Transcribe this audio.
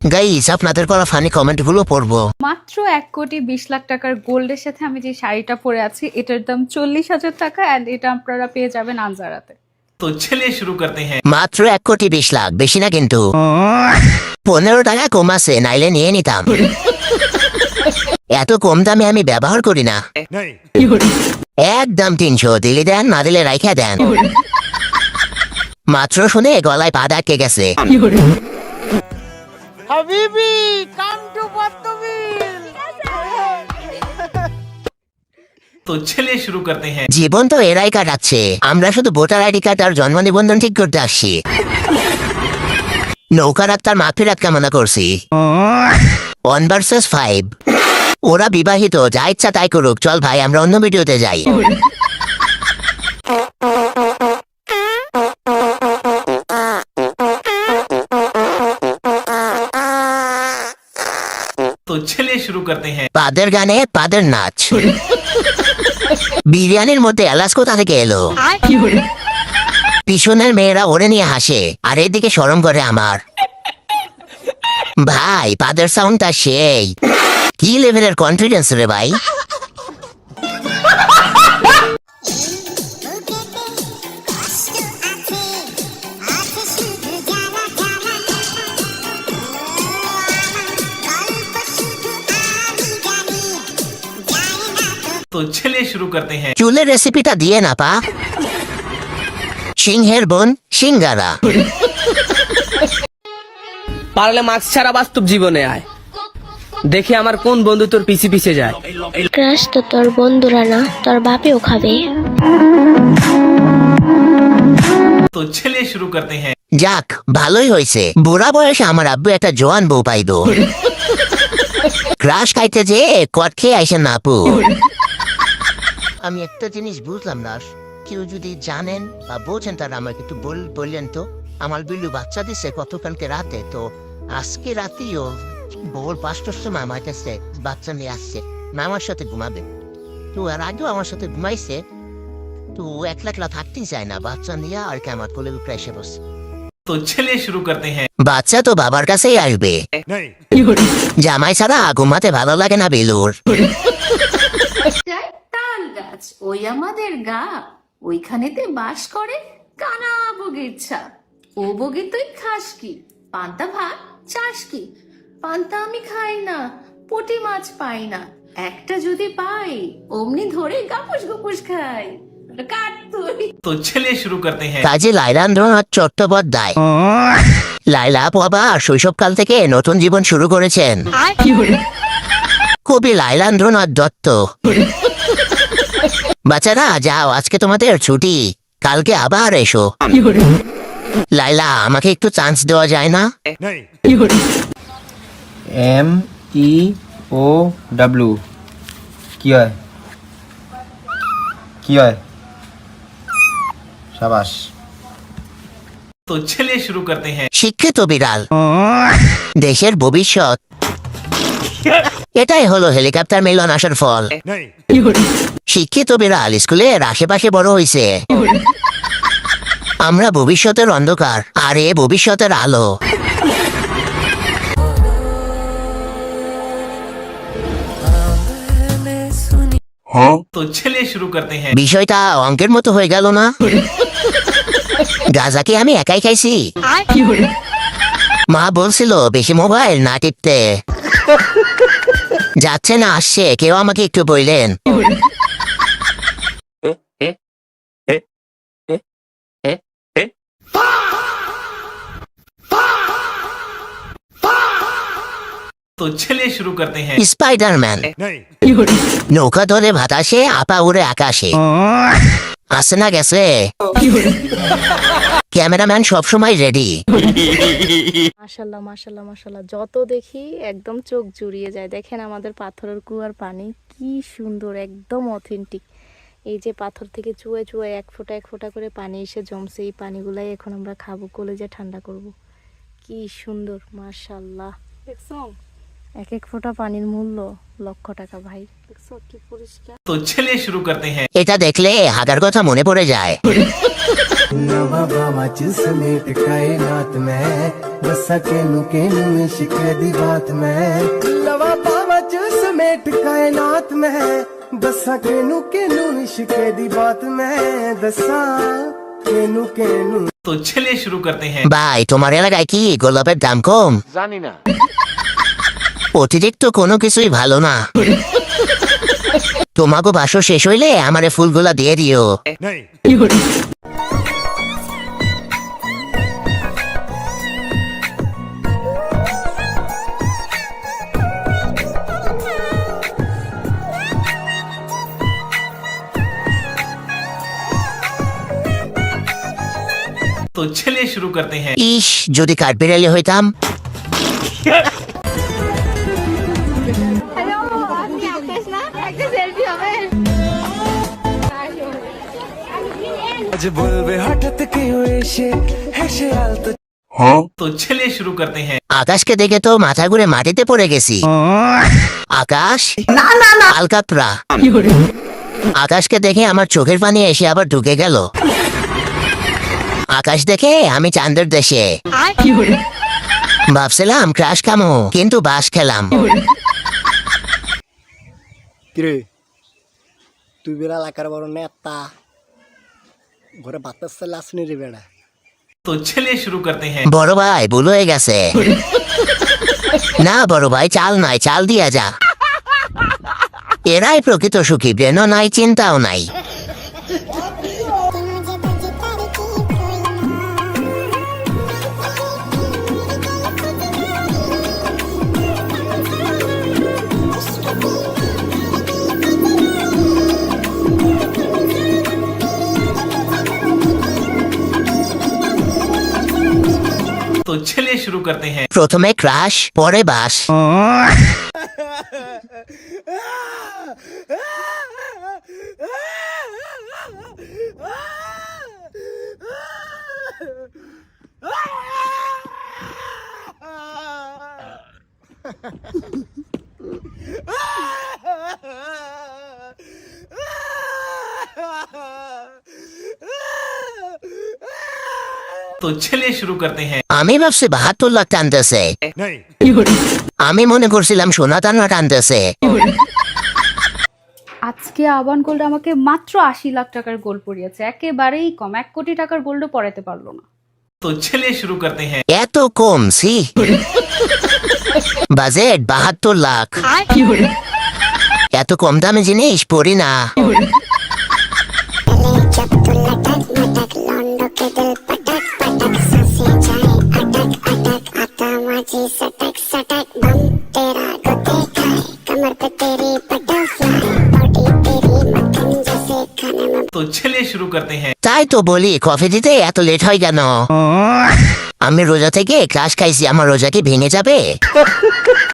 Guys আপনাদের করা funny comment গুলো পড়বো। মাত্র 1,20,00,000 টাকার গোল্ডের সাথে আমি যে শাড়িটা পরে আছি এটার দাম 40,000 টাকা এন্ড এটা আপনারা পেয়ে যাবেন আনজারাতে। तो चलिए शुरू करते हैं। মাত্র 1,20,00,000, বেশি না কিন্তু। 15 টাকা কম আছে, নাইলে নিয়ে নিতাম। এত কম দামে আমি ব্যবহার করি না। একদম 300, দিলে দেন না দিলে রাইখা দেন। মাত্র শুনে গলায় পা আটকে গেছে। হাবিবি কাম টু পদ্মবিল। तो चलिए शुरू करते हैं। জীবন তো এরাই কাটাচ্ছে, আমরা শুধু ভোটার আইডি কার্ড আর জন্ম নিবন্ধন ঠিক করতে আসছি। নৌকা রাস্তার মাফিরাত কামনা করছি। 1 vs 5, ওরা বিবাহিত, যা ইচ্ছা তাই করুক। চল ভাই আমরা অন্য ভিডিওতে যাই। तो चलिए शुरू करते हैं। পাদের গানে পাদের নাচ। বিরিয়ানির মধ্যে এলাচ কোথা থেকে এলো? পিছনের মেয়েরা ওরে নিয়ে হাসে আর এদিকে শরম করে আমার। ভাই পাদের সাউন্ডটা সেই কি লেভেলের কনফিডেন্স রে ভাই। तो चलिए शुरू करते हैं। চুলের রেসিপিটা দিয়ে না পা। সিংহের বোন সিঙ্গারা। পারলে মাস্ক ছাড়া বাস্তব জীবনে আয়, দেখি আমার কোন বন্ধু তোর পিছে পিছে যায়। ক্রাশ তো তোর বন্ধুরা না, তোর বাপেও খাবে। तो चलिए शुरू करते हैं। যাক ভালোই হয়েছে, বুড়া বয়সে আমার আব্বু একটা জোয়ান বউ পাইব। ক্রাশ খাইতে যে কট খেয়ে আইসেন না আপু। আমি একটা জিনিস বুঝলাম না, কেউ যদি জানেন বা বোঝেন তারা আমাকে একটু বললেন তো। আমার বিল্লু বাচ্চা দিছে গতকালকে রাতে, তো আজকে রাতেও ভোর 5টার সময় আমার কাছে বাচ্চা নিয়ে আসছে না, আমার সাথে ঘুমাবে। তো আর আগেও আমার সাথে ঘুমাইছে, তো একলা একলা থাকতেই চায় না, বাচ্চা নিয়ে আর কি আমার কোলে উপরে এসে বসে। तो चलिए शुरू करते हैं। বাচ্চা তো বাবার কাছেই আসবে। জামাই ছাড়া ঘুমাতে ভালো লাগে না বেলুর। তাল গাছ ওই আমাদের গা, ওইখানেতে বাস করে কানা বগির ছা। ও বগি তুই খাস কি? পান্তা ভাত চাস কি? পান্তা আমি খাই না, পুঁটি মাছ পাই না, একটা যদি পাই অমনি ধরে গাপুস গুপুস খাই। কাট তুই। तो চলিয়ে শুরু করতে हैं। কাজী লাইলান্দ্রনাথ চট্টোপাধ্যায়। লাইলা বাবা শৈশবকাল থেকে নতুন জীবন শুরু করেছেন। কবি লাইলান্দ্রনাথ দত্ত। বাচ্চারা যাও, আজকে তোমাদের ছুটি, কালকে আবার এসো। লাইলা আমাকে একটু চান্স দেওয়া যায় না? MEOW কি হয়? কি হয়? শাবাশ। तो चलिए शुरू करते हैं। শিক্ষিত বিড়াল, দেশের ভবিষ্যৎ। এটাই হলো হেলিকপ্টার মিলন আসার ফল। শিক্ষিত বিড়াল স্কুলের আশেপাশে বড় হয়েছে। আমরা ভবিষ্যতের অন্ধকার আর এ ভবিষ্যতের আলো। तो चलिए शुरू करते हैं। বিষয়টা অঙ্কের মতো হয়ে গেল না? গাঁজা কি আমি একাই খাইছি? মা বলছিল বেশি মোবাইল না টিপতে। যাচ্ছে না আসছে, কেউ আমাকে একটু বললেন। तो चलिए शुरू करते हैं। স্পাইডারম্যান। নৌকা ধরে বাতাসে, আপা উড়ে আকাশে। আসে না গেছে। ক্যামেরাম্যান সবসময় রেডি। মাশাল্লাহ মাশাল্লাহ মাশাল্লাহ, যত দেখি একদম চোখ জুড়িয়ে যায়। দেখেন আমাদের পাথরের কুয়ার পানি কি সুন্দর, একদম অথেন্টিক। এই যে পাথর থেকে চুয়ে চুয়ে এক ফোঁটা করে পানি এসে জমছে, এই পানিগুলাই এখন আমরা খাবো, কলেজে ঠান্ডা করব। কি সুন্দর মাশাল্লাহ। দেখছো এক এক ফোঁটা পানির মূল্য লক্ষ টাকা ভাই। দেখছো কি পরিষ্কার। तो चलिए शुरू करते हैं। এটা দেখলে হাগার কথা মনে পড়ে যায়। नवा बाबा च समेट कायनात में दसा केनू इश्क दी बात में नवा बाबा च समेट कायनात में दसा केनू इश्क दी बात में दसा केनू तो चलिए शुरू करते हैं। ভাই তোমার এলাকায় কি গোলাপের দাম কম? জানি না অতিরিক্ত কোনো কিছুই ভালো না। তোমাকে বাসো শেষ হইলে আমারে ফুলগুলা দিয়ে দিও। तो चलिए शुरू करते हैं। ইস যদি কাঠবিড়ালি হইতাম। আজ বলবে হঠাৎ কেউ এসে হেসে আলতো तो चलिए शुरू करते हैं। আকাশকে দেখে তো মাথা ঘুরে মাটিতে পড়ে গেছি। আকাশ আলকাতরা। আকাশকে দেখে আমার চোখের পানি এসে আবার ঢুকে গেল। আকাশ দেখে আমি চাঁদের দেশে। ভাবছিলাম ক্রাশ খামো কিন্তু বাস খেলাম। কিরে তুই বিড়াল আকার বড় নেতা ঘরে বাতাস চালে আসনি রে বেড়া तो चलिए शुरू करते हैं। বড় ভাই ভুল হয়ে গেছে। না বড় ভাই চাল নাই, চাল দিয়া যা। এরাই প্রকৃত সুখী, ব্রেনও নাই চিন্তাও নাই। तो चलिए शुरू करते हैं। প্রথমে ক্রাশ পরে বাস। तो चलिए शुरू करते हैं। আমি ভাবছি ৭২ লাখ টানতেছে। আমি মনে করছিলাম সোনা টানা টানতেছে। আজকে আবান গোল্ড আমাকে মাত্র ৮০ লাখ টাকার গোল্ড পরিয়েছে, একেবারেই কম। ১ কোটি টাকার গোল্ডও পরাতে পারলো না। तो चलिए शुरू करते हैं। এত কম সি বাজেট ৭২ লাখ। এত কম দামে জিনিস পড়ি না। तो चलिए शुरू करते हैं। তাই তো বলি কফি দিতে এত লেট হয় কেন? আমি রোজা থেকে ক্রাশ খাইছি, আমার রোজা কি ভেঙে যাবে?